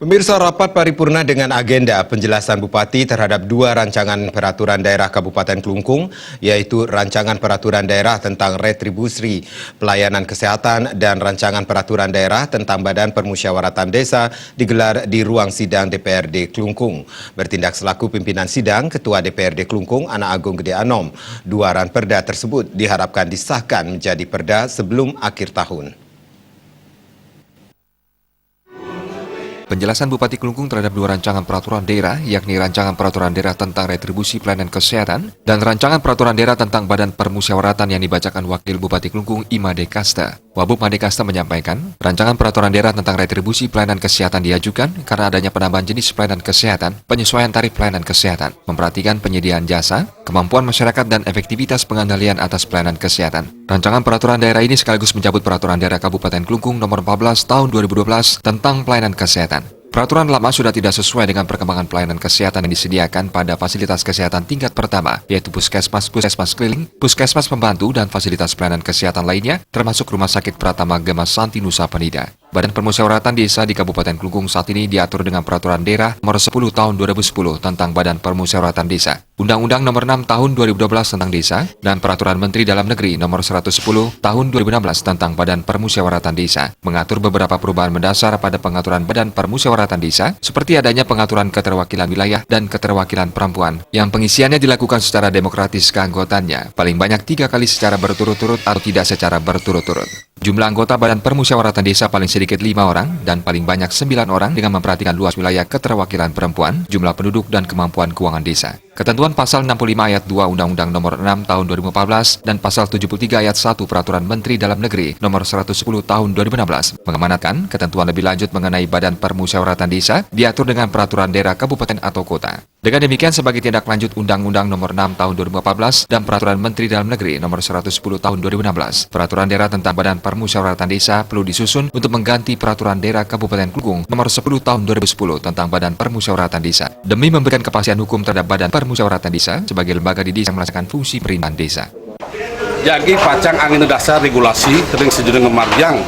Pemirsa, rapat paripurna dengan agenda penjelasan Bupati terhadap dua rancangan peraturan daerah Kabupaten Kelungkung, yaitu Rancangan Peraturan Daerah tentang Retribusi Pelayanan Kesehatan dan Rancangan Peraturan Daerah tentang Badan Permusyawaratan Desa digelar di ruang sidang DPRD Kelungkung. Bertindak selaku pimpinan sidang, Ketua DPRD Kelungkung, Anak Agung Gede Anom, dua ranperda tersebut diharapkan disahkan menjadi perda sebelum akhir tahun. Penjelasan Bupati Kelungkung terhadap dua rancangan peraturan daerah, yakni Rancangan Peraturan Daerah tentang Retribusi Pelayanan Kesehatan dan Rancangan Peraturan Daerah tentang Badan Permusyawaratan yang dibacakan Wakil Bupati Kelungkung Imade Kasta. Wabub Made Kasta menyampaikan, Rancangan Peraturan Daerah tentang Retribusi Pelayanan Kesehatan diajukan karena adanya penambahan jenis pelayanan kesehatan, penyesuaian tarif pelayanan kesehatan, memperhatikan penyediaan jasa, kemampuan masyarakat dan efektivitas pengendalian atas pelayanan kesehatan. Rancangan Peraturan Daerah ini sekaligus mencabut Peraturan Daerah Kabupaten Kelungkung Nomor 14 Tahun 2012 tentang pelayanan kesehatan. Peraturan lama sudah tidak sesuai dengan perkembangan pelayanan kesehatan yang disediakan pada fasilitas kesehatan tingkat pertama, yaitu puskesmas keliling, puskesmas pembantu, dan fasilitas pelayanan kesehatan lainnya, termasuk Rumah Sakit Pratama Gema Santi Nusa Penida. Badan Permusyawaratan Desa di Kabupaten Kelungkung saat ini diatur dengan Peraturan Daerah Nomor 10 Tahun 2010 tentang Badan Permusyawaratan Desa, Undang-Undang Nomor 6 Tahun 2012 tentang Desa, dan Peraturan Menteri Dalam Negeri Nomor 110 Tahun 2016 tentang Badan Permusyawaratan Desa, mengatur beberapa perubahan mendasar pada pengaturan Badan Permusyawaratan Desa, seperti adanya pengaturan keterwakilan wilayah dan keterwakilan perempuan, yang pengisiannya dilakukan secara demokratis keanggotaannya, paling banyak 3 kali secara berturut-turut atau tidak secara berturut-turut. Jumlah anggota Badan Permusyawaratan Desa paling sedikit 5 orang dan paling banyak 9 orang dengan memperhatikan luas wilayah keterwakilan perempuan, jumlah penduduk, dan kemampuan keuangan desa. Ketentuan Pasal 65 Ayat 2 Undang-Undang Nomor 6 Tahun 2014 dan Pasal 73 Ayat 1 Peraturan Menteri Dalam Negeri Nomor 110 Tahun 2016 mengamanatkan ketentuan lebih lanjut mengenai Badan Permusyawaratan Desa diatur dengan Peraturan Daerah Kabupaten atau Kota. Dengan demikian, sebagai tindak lanjut Undang-Undang Nomor 6 Tahun 2014 dan Peraturan Menteri Dalam Negeri Nomor 110 Tahun 2016, Peraturan Daerah tentang Badan Permusyawaratan Desa perlu disusun untuk mengganti Peraturan Daerah Kabupaten Kelungkung Nomor 10 Tahun 2010 tentang Badan Permusyawaratan Desa, demi memberikan kepastian hukum terhadap Badan Permusyawaratan Desa sebagai lembaga di desa yang melaksanakan fungsi pemerintahan desa. Jadi pacang angin dasar regulasi ring sejurang marjang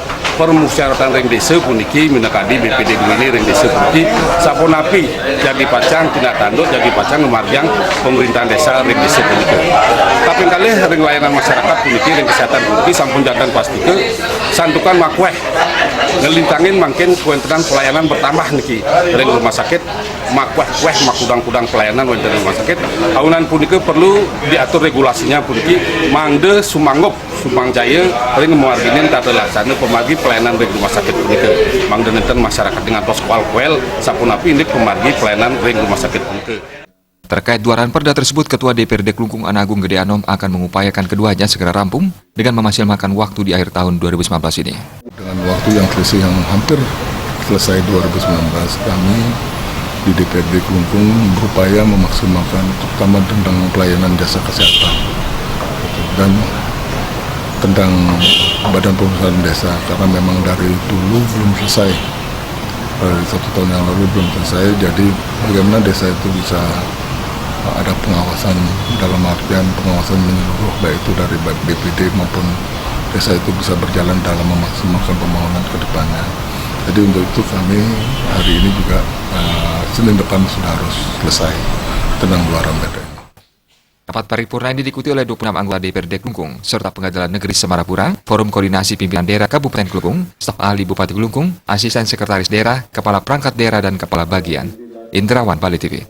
permusyawaratan ring desa puniki minakadi BPD ini ring desa puniki saponapi jadi pacang tindak tanduk jadi pacang marjang pemerintahan desa ring desa puniki. Tapi kali ring layanan masyarakat puniki ring kesehatan puniki sampun jatan pasti ke santukan makweh ngelintangin makin kuentenan pelayanan bertambah niki ring rumah sakit makweh makudang-kudang pelayanan wonten rumah sakit tahunan puniki perlu diatur regulasinya puniki mangde sumanggop Sumangjaya ring mewarginin tata laksana pemargi pelayanan ring rumah sakit puniki mangde nenten masyarakat dengan tos kual-kuel sapunapi indik pemargi pelayanan ring rumah sakit puniki. Terkait dua ranperda tersebut, Ketua DPRD Kelungkung Anak Agung Gede Anom akan mengupayakan keduanya segera rampung dengan memaksimalkan waktu di akhir tahun 2019 ini. Dengan waktu yang selisih yang hampir selesai 2019, kami di DPRD Kelungkung berupaya memaksimalkan terutama tentang pelayanan jasa kesehatan dan tentang Badan Permusyawaratan Desa, karena memang dari dulu belum selesai, dari 1 tahun yang lalu belum selesai. Jadi bagaimana desa itu bisa ada pengawasan dalam artian pengawasan menyeluruh, baik itu dari BPD maupun desa itu bisa berjalan dalam memaksimalkan pembangunan ke depannya. Jadi untuk itu kami hari ini juga Senin depan sudah harus selesai tentang dua ranperda. Rapat paripurna ini diikuti oleh 26 anggota DPRD Kelungkung, serta Pengadilan Negeri Semarapura, Forum Koordinasi Pimpinan Daerah Kabupaten Kelungkung, staf ahli Bupati Kelungkung, asisten sekretaris daerah, kepala perangkat daerah, dan kepala bagian. Indrawan, Bali TV.